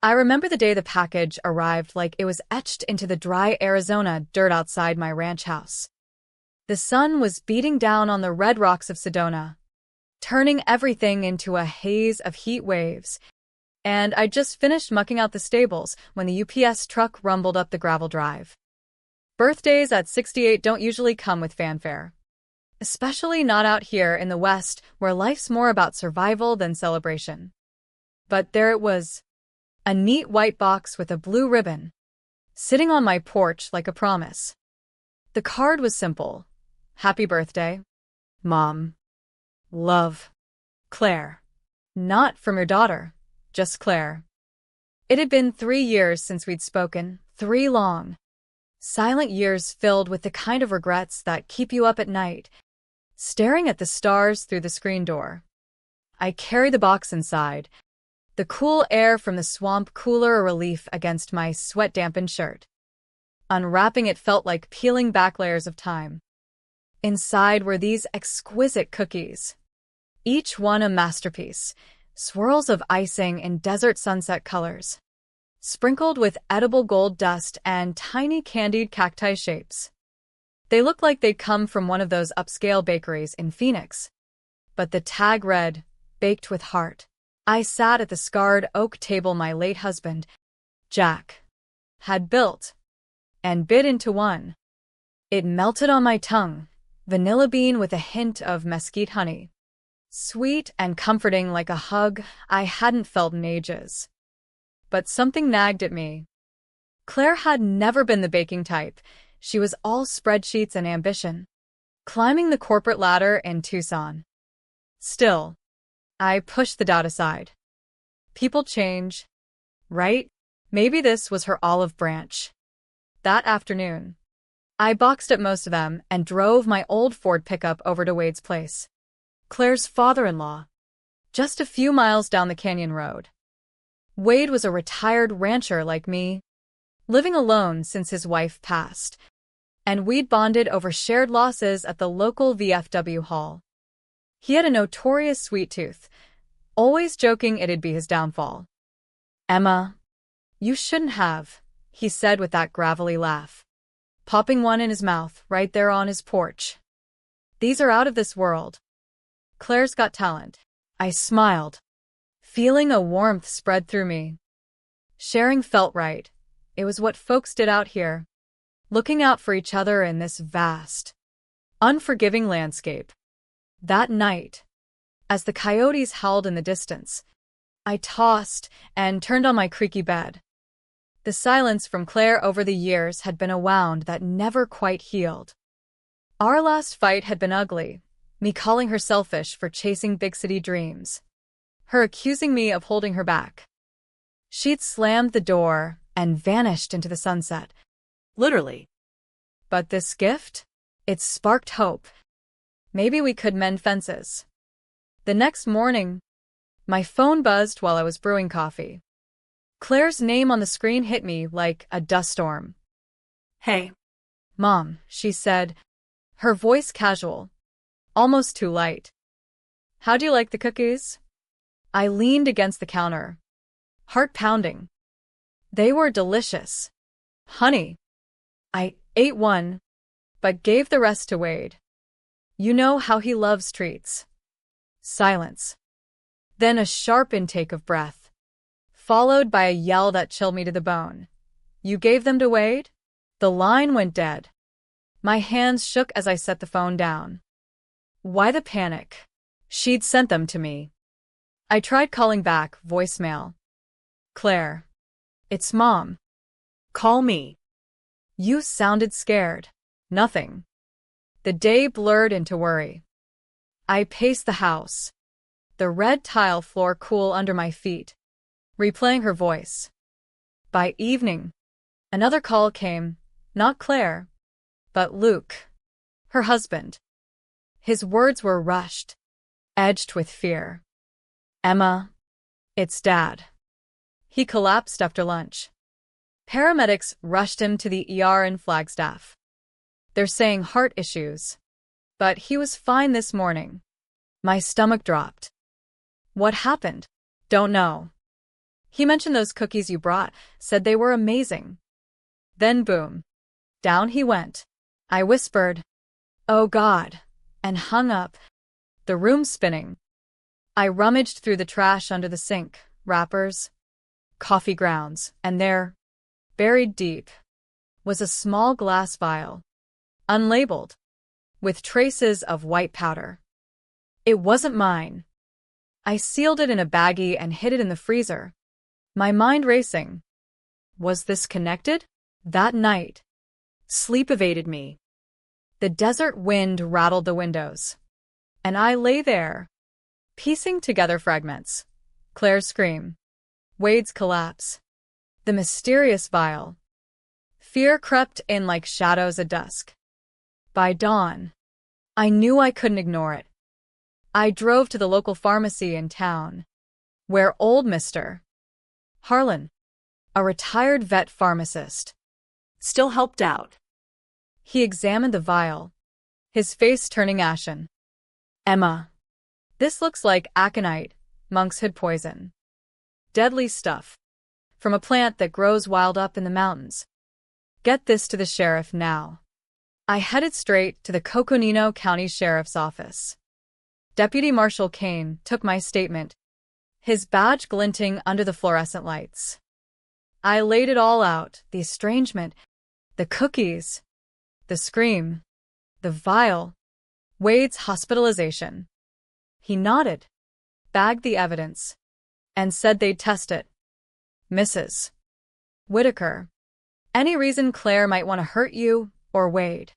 I remember the day the package arrived like it was etched into the dry Arizona dirt outside my ranch house. The sun was beating down on the red rocks of Sedona, turning everything into a haze of heat waves, and I'd just finished mucking out the stables when the UPS truck rumbled up the gravel drive. Birthdays at 68 don't usually come with fanfare. Especially not out here in the West, where life's more about survival than celebration. But there it was, a neat white box with a blue ribbon, sitting on my porch like a promise. The card was simple. Happy birthday, Mom. Love, Claire. Not from your daughter, just Claire. It had been 3 years since we'd spoken, 3 long, silent years filled with the kind of regrets that keep you up at night, staring at the stars through the screen door. I carried the box inside, the cool air from the swamp cooler a relief against my sweat-dampened shirt. Unwrapping it felt like peeling back layers of time. Inside were these exquisite cookies, each one a masterpiece, swirls of icing in desert sunset colors, sprinkled with edible gold dust and tiny candied cacti shapes. They looked like they'd come from one of those upscale bakeries in Phoenix. But the tag read, "Baked with heart." I sat at the scarred oak table my late husband, Jack, had built, and bit into one. It melted on my tongue, vanilla bean with a hint of mesquite honey. Sweet and comforting like a hug I hadn't felt in ages. But something nagged at me. Claire had never been the baking type. She was all spreadsheets and ambition, climbing the corporate ladder in Tucson. Still, I pushed the doubt aside. People change, right? Maybe this was her olive branch. That afternoon, I boxed up most of them and drove my old Ford pickup over to Wade's place, Claire's father-in-law, just a few miles down the canyon road. Wade was a retired rancher like me, living alone since his wife passed, and we'd bonded over shared losses at the local VFW hall. He had a notorious sweet tooth, always joking it'd be his downfall. "Emma, you shouldn't have," he said with that gravelly laugh, popping one in his mouth right there on his porch. "These are out of this world. Claire's got talent." I smiled, feeling a warmth spread through me. Sharing felt right. It was what folks did out here, looking out for each other in this vast, unforgiving landscape. That night, as the coyotes howled in the distance, I tossed and turned on my creaky bed. The silence from Claire over the years had been a wound that never quite healed. Our last fight had been ugly, me calling her selfish for chasing big city dreams, her accusing me of holding her back. She'd slammed the door and vanished into the sunset. Literally. But this gift? It sparked hope. Maybe we could mend fences. The next morning, my phone buzzed while I was brewing coffee. Claire's name on the screen hit me like a dust storm. "Hey, Mom," she said, her voice casual, almost too light. "How do you like the cookies?" I leaned against the counter, heart pounding. They were delicious. Honey. I ate one, but gave the rest to Wade. You know how he loves treats. Silence. Then a sharp intake of breath, followed by a yell that chilled me to the bone. "You gave them to Wade?" The line went dead. My hands shook as I set the phone down. Why the panic? She'd sent them to me. I tried calling back, voicemail. "Claire. It's Mom. Call me." You sounded scared. Nothing. The day blurred into worry. I paced the house, the red tile floor cool under my feet, replaying her voice. By evening, another call came, not Claire, but Luke, her husband. His words were rushed, edged with fear. "Emma, it's Dad." He collapsed after lunch. Paramedics rushed him to the ER in Flagstaff. They're saying heart issues. But he was fine this morning. My stomach dropped. What happened? Don't know. He mentioned those cookies you brought, said they were amazing. Then boom. Down he went. I whispered, "Oh God," and hung up, the room spinning. I rummaged through the trash under the sink, wrappers, coffee grounds, and there, buried deep, was a small glass vial, unlabeled, with traces of white powder. It wasn't mine. I sealed it in a baggie and hid it in the freezer, my mind racing. Was this connected? That night, sleep evaded me. The desert wind rattled the windows, and I lay there, piecing together fragments. Claire's scream, Wade's collapse, the mysterious vial. Fear crept in like shadows at dusk. By dawn, I knew I couldn't ignore it. I drove to the local pharmacy in town, where old Mr. Harlan, a retired vet pharmacist, still helped out. He examined the vial, his face turning ashen. "Emma, this looks like aconite, monkshood poison. Deadly stuff. From a plant that grows wild up in the mountains. Get this to the sheriff now." I headed straight to the Coconino County Sheriff's Office. Deputy Marshal Kane took my statement, his badge glinting under the fluorescent lights. I laid it all out, the estrangement, the cookies, the scream, the vial, Wade's hospitalization. He nodded, bagged the evidence, and said they'd test it. "Mrs. Whitaker, any reason Claire might want to hurt you or Wade?"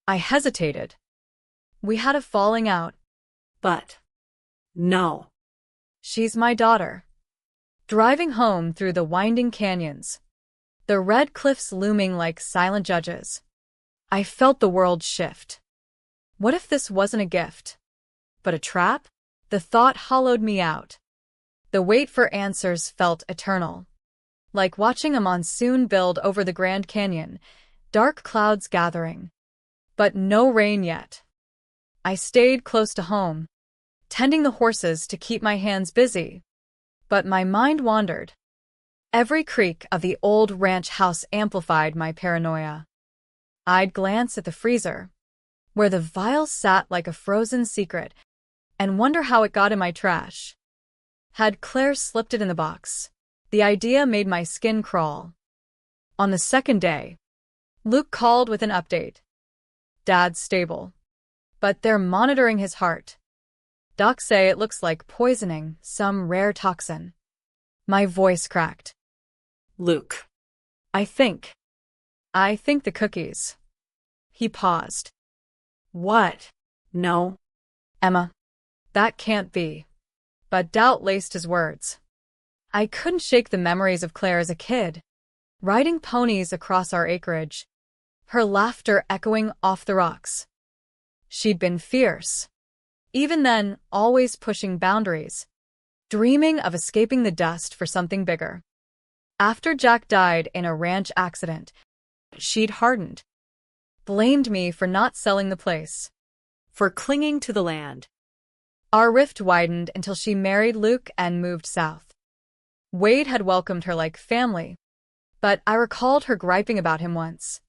I hesitated. We had a falling out. But no. She's my daughter. Driving home through the winding canyons, the red cliffs looming like silent judges, I felt the world shift. What if this wasn't a gift, but a trap? The thought hollowed me out. The wait for answers felt eternal, like watching a monsoon build over the Grand Canyon, dark clouds gathering, but no rain yet. I stayed close to home, tending the horses to keep my hands busy, but my mind wandered. Every creak of the old ranch house amplified my paranoia. I'd glance at the freezer, where the vial sat like a frozen secret, and wonder how it got in my trash. Had Claire slipped it in the box? The idea made my skin crawl. On the second day, Luke called with an update. "Dad's stable, but they're monitoring his heart. Docs say it looks like poisoning, some rare toxin." My voice cracked. "Luke, I think the cookies." He paused. "What? No. Emma, that can't be." But doubt laced his words. I couldn't shake the memories of Claire as a kid, riding ponies across our acreage, her laughter echoing off the rocks. She'd been fierce. Even then, always pushing boundaries, dreaming of escaping the dust for something bigger. After Jack died in a ranch accident, she'd hardened, blamed me for not selling the place, for clinging to the land. Our rift widened until she married Luke and moved south. Wade had welcomed her like family, but I recalled her griping about him once,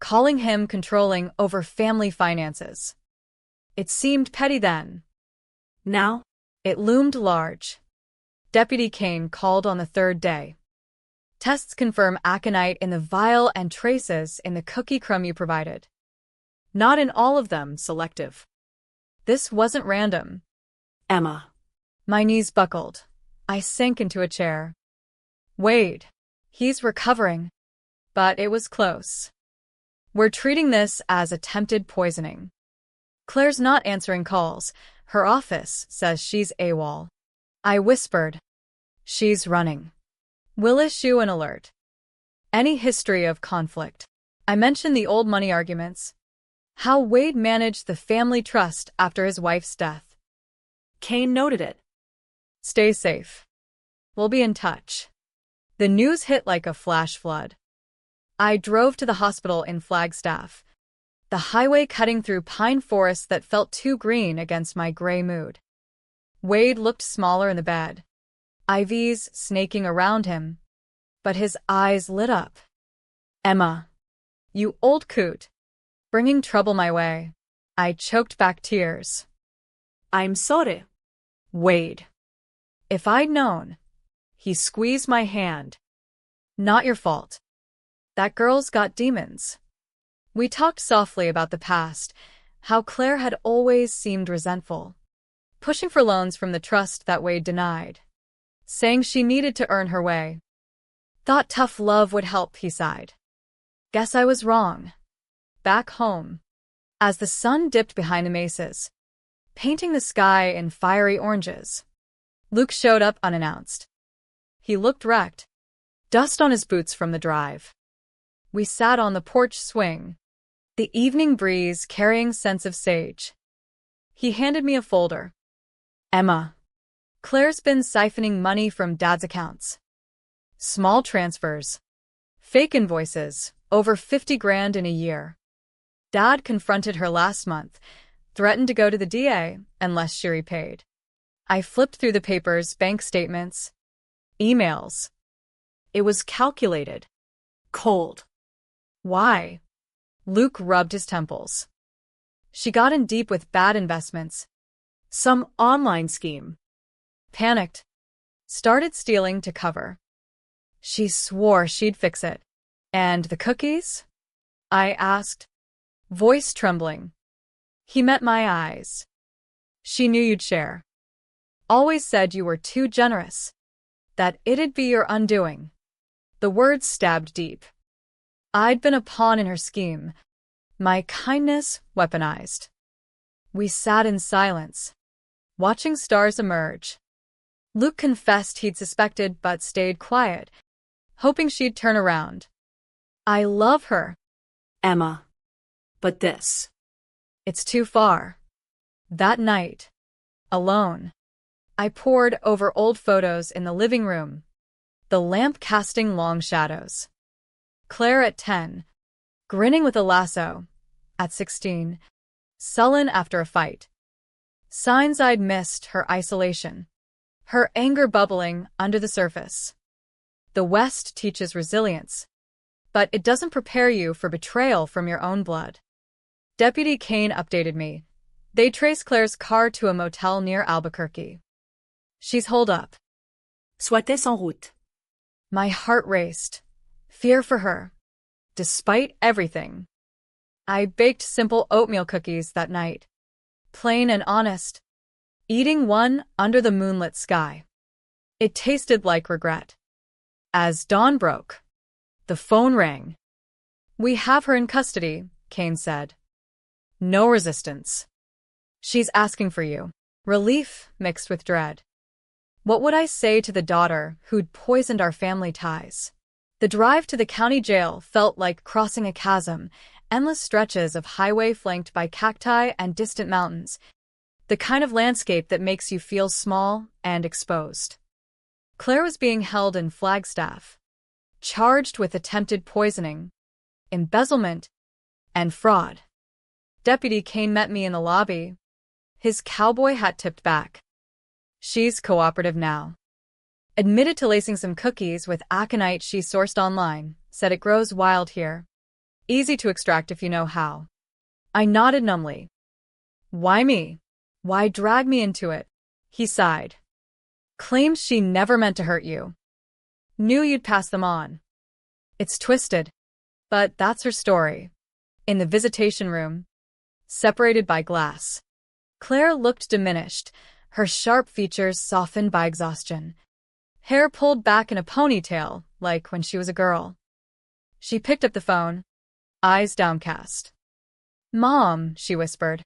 calling him controlling over family finances. It seemed petty then. Now, it loomed large. Deputy Kane called on the third day. "Tests confirm aconite in the vial and traces in the cookie crumb you provided. Not in all of them, selective. This wasn't random." "Emma." My knees buckled. I sank into a chair. "Wade. He's recovering. But it was close. We're treating this as attempted poisoning. Claire's not answering calls. Her office says she's AWOL." I whispered. "She's running. We'll issue an alert. Any history of conflict." I mentioned the old money arguments, how Wade managed the family trust after his wife's death. Kane noted it. "Stay safe. We'll be in touch." The news hit like a flash flood. I drove to the hospital in Flagstaff, the highway cutting through pine forests that felt too green against my gray mood. Wade looked smaller in the bed, IVs snaking around him, but his eyes lit up. Emma, you old coot, bringing trouble my way. I choked back tears. I'm sorry. Wade. If I'd known. He squeezed my hand. Not your fault. That girl's got demons. We talked softly about the past, how Claire had always seemed resentful, pushing for loans from the trust that Wade denied, saying she needed to earn her way. Thought tough love would help, he sighed. Guess I was wrong. Back home, as the sun dipped behind the mesas, painting the sky in fiery oranges, Luke showed up unannounced. He looked wrecked, dust on his boots from the drive. We sat on the porch swing, the evening breeze carrying scents of sage. He handed me a folder. Emma, Claire's been siphoning money from Dad's accounts. Small transfers, fake invoices, over 50 grand in a year. Dad confronted her last month, threatened to go to the DA unless she repaid. I flipped through the papers, bank statements, emails. It was calculated. Cold. Why? Luke rubbed his temples. She got in deep with bad investments. Some online scheme. Panicked. Started stealing to cover. She swore she'd fix it. And the cookies? I asked, voice trembling. He met my eyes. She knew you'd share. Always said you were too generous. That it'd be your undoing. The words stabbed deep. I'd been a pawn in her scheme. My kindness weaponized. We sat in silence, watching stars emerge. Luke confessed he'd suspected but stayed quiet, hoping she'd turn around. I love her. Emma. But this. It's too far. That night, alone, I pored over old photos in the living room, the lamp casting long shadows. Claire at 10, grinning with a lasso. At 16, sullen after a fight. Signs I'd missed: her isolation, her anger bubbling under the surface. The West teaches resilience, but it doesn't prepare you for betrayal from your own blood. Deputy Kane updated me. They traced Claire's car to a motel near Albuquerque. She's holed up. Sois-tu en route? My heart raced. Fear for her. Despite everything. I baked simple oatmeal cookies that night. Plain and honest. Eating one under the moonlit sky. It tasted like regret. As dawn broke, the phone rang. We have her in custody, Kane said. No resistance. She's asking for you. Relief mixed with dread. What would I say to the daughter who'd poisoned our family ties? The drive to the county jail felt like crossing a chasm, endless stretches of highway flanked by cacti and distant mountains, the kind of landscape that makes you feel small and exposed. Claire was being held in Flagstaff, charged with attempted poisoning, embezzlement, and fraud. Deputy Kane met me in the lobby, his cowboy hat tipped back. She's cooperative now. Admitted to lacing some cookies with aconite she sourced online, said it grows wild here. Easy to extract if you know how. I nodded numbly. Why me? Why drag me into it? He sighed. Claims she never meant to hurt you. Knew you'd pass them on. It's twisted. But that's her story. In the visitation room, separated by glass. Claire looked diminished, her sharp features softened by exhaustion. Hair pulled back in a ponytail, like when she was a girl. She picked up the phone, eyes downcast. Mom, she whispered.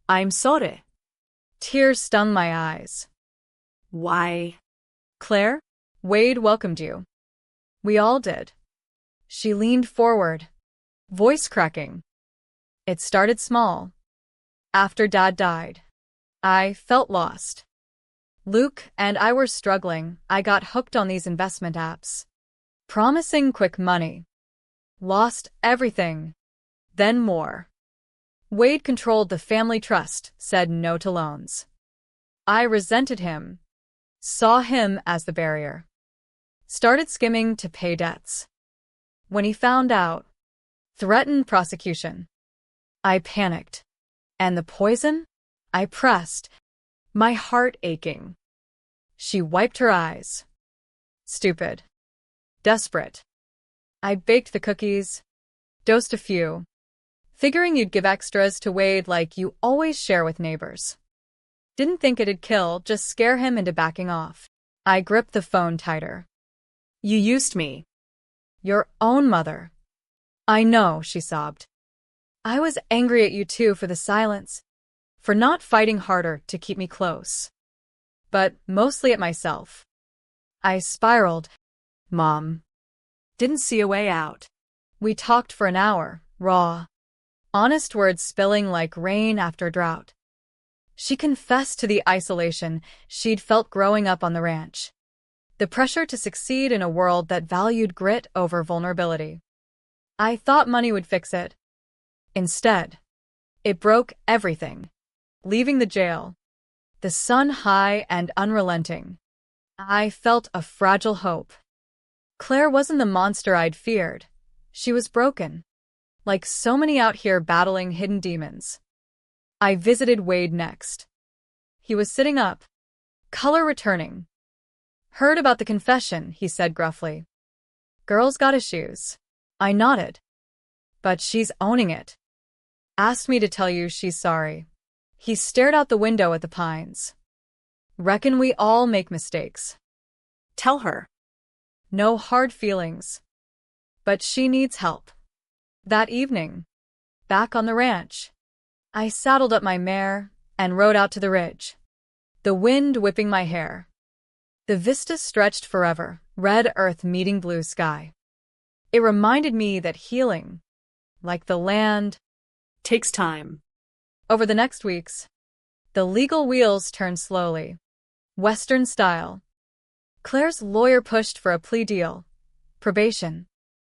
I'm sorry. Tears stung my eyes. Why? Claire, Wade welcomed you. We all did. She leaned forward, voice cracking. It started small. After Dad died, I felt lost. Luke and I were struggling. I got hooked on these investment apps, promising quick money. Lost everything. Then more. Wade controlled the family trust, said no to loans. I resented him. saw him as the barrier. Started skimming to pay debts. When he found out, threatened prosecution. I panicked. And the poison? I pressed, my heart aching. She wiped her eyes. Stupid. Desperate. I baked the cookies, dosed a few, figuring you'd give extras to Wade like you always share with neighbors. Didn't think it'd kill, just scare him into backing off. I gripped the phone tighter. You used me. Your own mother. I know, she sobbed. I was angry at you too for the silence, for not fighting harder to keep me close. But mostly at myself. I spiraled. Mom. Didn't see a way out. We talked for an hour, raw. Honest words spilling like rain after drought. She confessed to the isolation she'd felt growing up on the ranch. The pressure to succeed in a world that valued grit over vulnerability. I thought money would fix it. Instead, it broke everything. Leaving the jail, the sun high and unrelenting, I felt a fragile hope. Claire wasn't the monster I'd feared. She was broken, like so many out here battling hidden demons. I visited Wade next. He was sitting up, color returning. Heard about the confession, he said gruffly. Girl's got issues. I nodded. But she's owning it. Asked me to tell you she's sorry. He stared out the window at the pines. Reckon we all make mistakes. Tell her. No hard feelings. But she needs help. That evening, back on the ranch, I saddled up my mare and rode out to the ridge. The wind whipping my hair. The vista stretched forever, red earth meeting blue sky. It reminded me that healing, like the land, takes time. Over the next weeks, the legal wheels turned slowly. Western style. Claire's lawyer pushed for a plea deal, probation,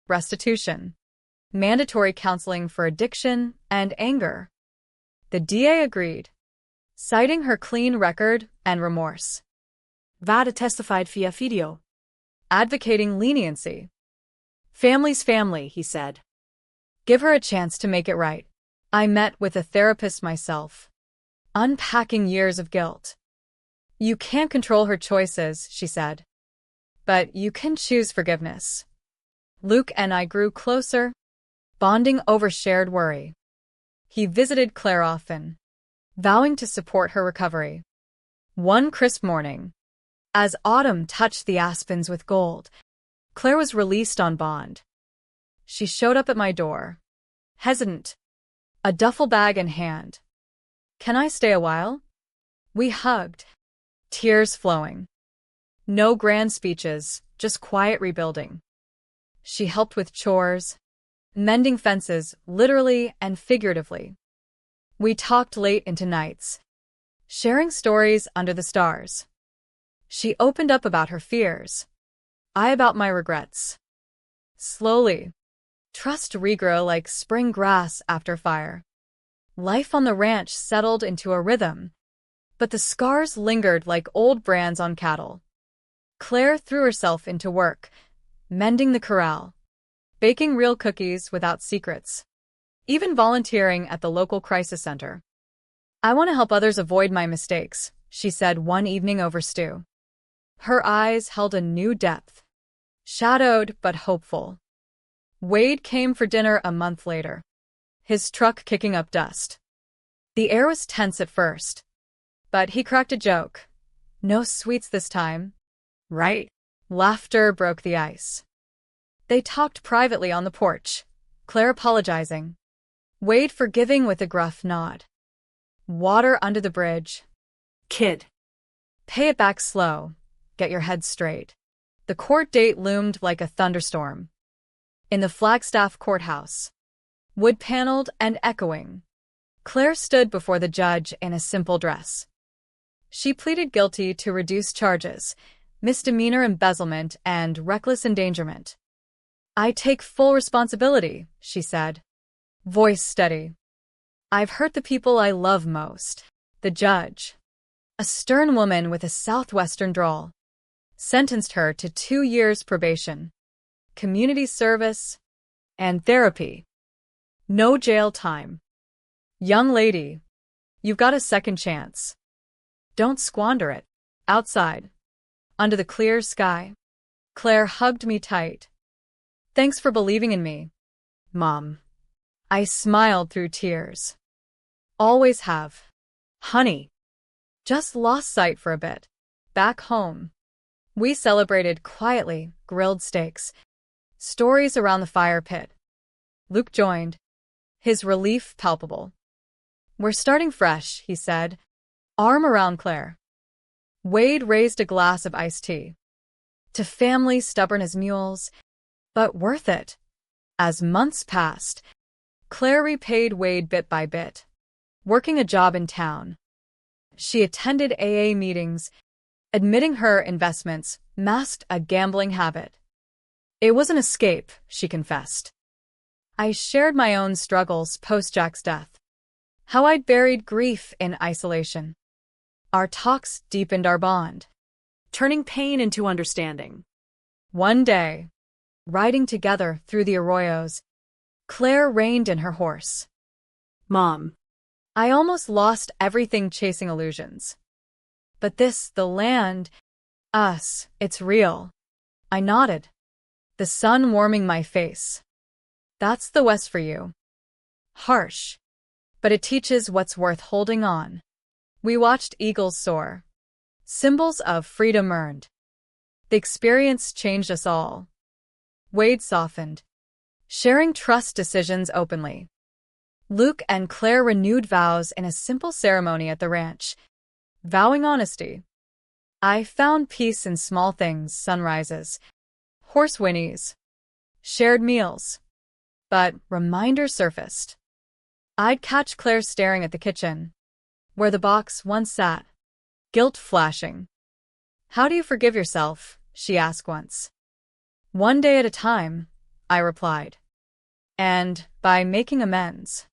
restitution, mandatory counseling for addiction and anger. The DA agreed, citing her clean record and remorse. Vada testified via video, advocating leniency. Family's family, he said. Give her a chance to make it right. I met with a therapist myself, unpacking years of guilt. You can't control her choices, she said. But you can choose forgiveness. Luke and I grew closer, bonding over shared worry. He visited Claire often, vowing to support her recovery. One crisp morning, as autumn touched the aspens with gold, Claire was released on bond. She showed up at my door, hesitant, a duffel bag in hand. Can I stay a while? We hugged, tears flowing. No grand speeches, just quiet rebuilding. She helped with chores, mending fences, literally and figuratively. We talked late into nights, sharing stories under the stars. She opened up about her fears, I about my regrets. Slowly, trust regrow like spring grass after fire. Life on the ranch settled into a rhythm, but the scars lingered like old brands on cattle. Claire threw herself into work, mending the corral, baking real cookies without secrets, even volunteering at the local crisis center. I want to help others avoid my mistakes, she said one evening over stew. Her eyes held a new depth, shadowed but hopeful. Wade came for dinner a month later, his truck kicking up dust. The air was tense at first, but he cracked a joke. No sweets this time, right? Laughter broke the ice. They talked privately on the porch, Claire apologizing, Wade forgiving with a gruff nod. Water under the bridge. Kid. Pay it back slow. Get your head straight. The court date loomed like a thunderstorm. In the Flagstaff courthouse, wood-paneled and echoing, Claire stood before the judge in a simple dress. She pleaded guilty to reduced charges, misdemeanor embezzlement, and reckless endangerment. I take full responsibility, she said, voice steady. I've hurt the people I love most. The judge, a stern woman with a southwestern drawl, sentenced her to 2 years probation, community service, and therapy. No jail time. Young lady, you've got a second chance. Don't squander it. Outside, under the clear sky, Claire hugged me tight. Thanks for believing in me, Mom. I smiled through tears. Always have. Honey. Just lost sight for a bit. Back home. We celebrated quietly, grilled steaks, stories around the fire pit. Luke joined, his relief palpable. We're starting fresh, he said, arm around Claire. Wade raised a glass of iced tea. To family stubborn as mules, but worth it. As months passed, Claire repaid Wade bit by bit, working a job in town. She attended AA meetings, admitting her investments masked a gambling habit. It was an escape, she confessed. I shared my own struggles post-Jack's death, how I'd buried grief in isolation. Our talks deepened our bond, turning pain into understanding. One day, riding together through the arroyos, Claire reined in her horse. Mom. I almost lost everything chasing illusions. But this, the land, us, it's real. I nodded, the sun warming my face. That's the West for you. Harsh, but it teaches what's worth holding on. We watched eagles soar, symbols of freedom earned. The experience changed us all. Wade softened, sharing trust decisions openly. Luke and Claire renewed vows in a simple ceremony at the ranch, vowing honesty. I found peace in small things, sunrises, horse whinnies, shared meals. But reminders surfaced. I'd catch Claire staring at the kitchen, where the box once sat, guilt flashing. How do you forgive yourself? She asked once. One day at a time, I replied. And by making amends.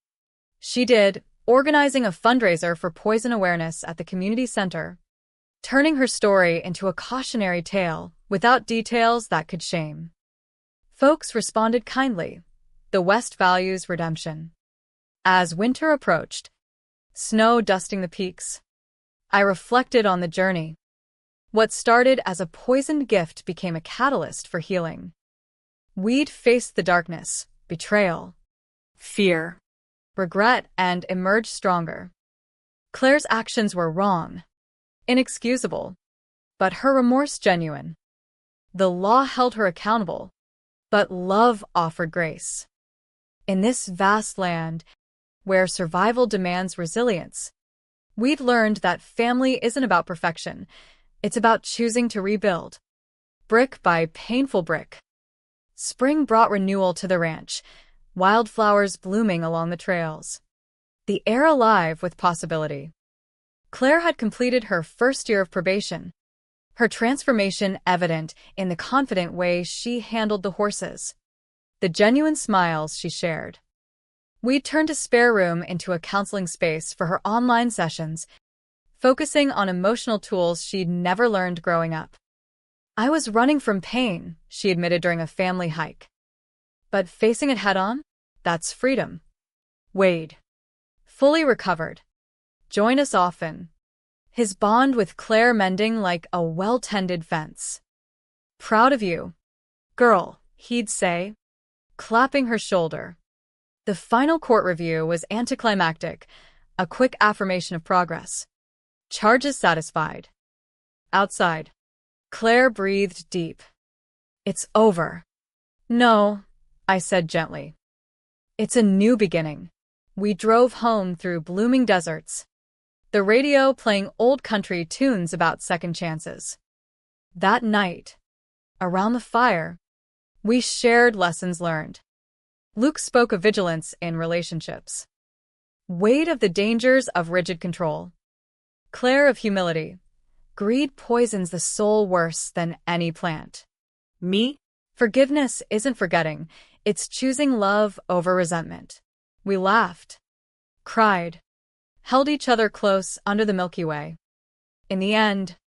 She did, organizing a fundraiser for poison awareness at the community center, turning her story into a cautionary tale without details that could shame. Folks responded kindly. The West values redemption. As winter approached, snow dusting the peaks, I reflected on the journey. What started as a poisoned gift became a catalyst for healing. We'd faced the darkness, betrayal, fear, regret, and emerged stronger. Claire's actions were wrong, inexcusable, but her remorse genuine. The law held her accountable, but love offered grace. In this vast land, where survival demands resilience, we'd learned that family isn't about perfection. It's about choosing to rebuild, brick by painful brick. Spring brought renewal to the ranch, wildflowers blooming along the trails. The air alive with possibility. Claire had completed her first year of probation, her transformation evident in the confident way she handled the horses, the genuine smiles she shared. We'd turned a spare room into a counseling space for her online sessions, focusing on emotional tools she'd never learned growing up. I was running from pain, she admitted during a family hike. But facing it head-on? That's freedom. Wade, fully recovered, joined us often, his bond with Claire mending like a well-tended fence. Proud of you, girl, he'd say, clapping her shoulder. The final court review was anticlimactic, a quick affirmation of progress. Charges satisfied. Outside, Claire breathed deep. It's over. No, I said gently. It's a new beginning. We drove home through blooming deserts, the radio playing old country tunes about second chances. That night, around the fire, we shared lessons learned. Luke spoke of vigilance in relationships, Wade of the dangers of rigid control, Claire of humility. Greed poisons the soul worse than any plant. Me? Forgiveness isn't forgetting, it's choosing love over resentment. We laughed, cried, held each other close under the Milky Way. In the end,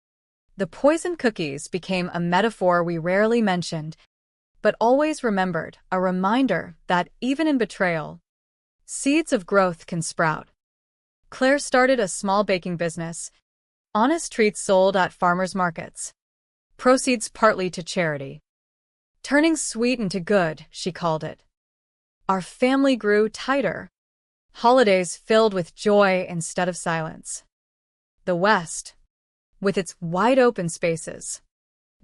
the poison cookies became a metaphor we rarely mentioned, but always remembered, a reminder that even in betrayal, seeds of growth can sprout. Claire started a small baking business, honest treats sold at farmers' markets, proceeds partly to charity. Turning sweet into good, she called it. Our family grew tighter, holidays filled with joy instead of silence. The West, with its wide-open spaces,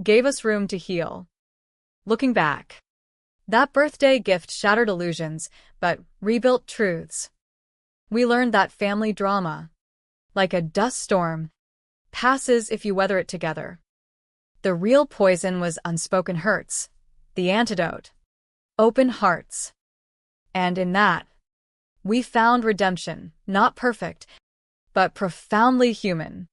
gave us room to heal. Looking back, that birthday gift shattered illusions but rebuilt truths. We learned that family drama, like a dust storm, passes if you weather it together. The real poison was unspoken hurts, the antidote, open hearts. And in that, we found redemption, not perfect, but profoundly human.